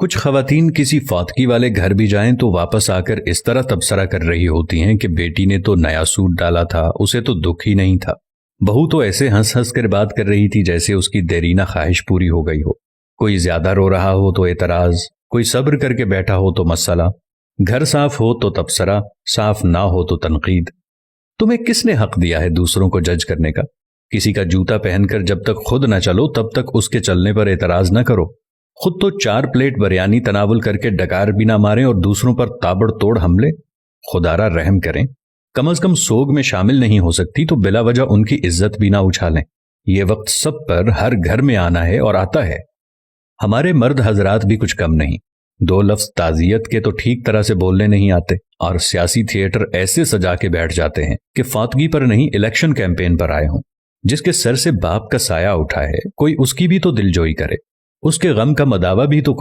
کچھ خواتین کسی فوتگی والے گھر بھی جائیں تو واپس آ کر اس طرح تبصرہ کر رہی ہوتی ہیں کہ بیٹی نے تو نیا سوٹ ڈالا تھا، اسے تو دکھ ہی نہیں تھا۔ بہو تو ایسے ہنس ہنس کر بات کر رہی تھی جیسے اس کی دیرینہ خواہش پوری ہو گئی ہو۔ کوئی زیادہ رو رہا ہو تو اعتراض، کوئی صبر کر کے بیٹھا ہو تو مسئلہ، گھر صاف ہو تو تبصرہ، صاف نہ ہو تو تنقید۔ تمہیں کس نے حق دیا ہے دوسروں کو جج کرنے کا؟ کسی کا جوتا پہن کر جب تک خود نہ چلو تب تک اس کے چلنے پر اعتراض نہ کرو۔ خود تو 4 پلیٹ بریانی تناول کر کے ڈکار بھی نہ ماریں اور دوسروں پر تابڑ توڑ حملے۔ خدارا رحم کریں، کم از کم سوگ میں شامل نہیں ہو سکتی تو بلا وجہ ان کی عزت بھی نہ اچھالیں۔ یہ وقت سب پر ہر گھر میں آنا ہے اور آتا ہے۔ ہمارے مرد حضرات بھی کچھ کم نہیں، 2 لفظ تعزیت کے تو ٹھیک طرح سے بولنے نہیں آتے، اور سیاسی تھیٹر ایسے سجا کے بیٹھ جاتے ہیں کہ فاتگی پر نہیں الیکشن کیمپین پر آئے ہوں۔ جس کے سر سے باپ کا سایہ اٹھا ہے کوئی اس کی بھی تو دل جوئی کرے، اس کے غم کا مداوع بھی تو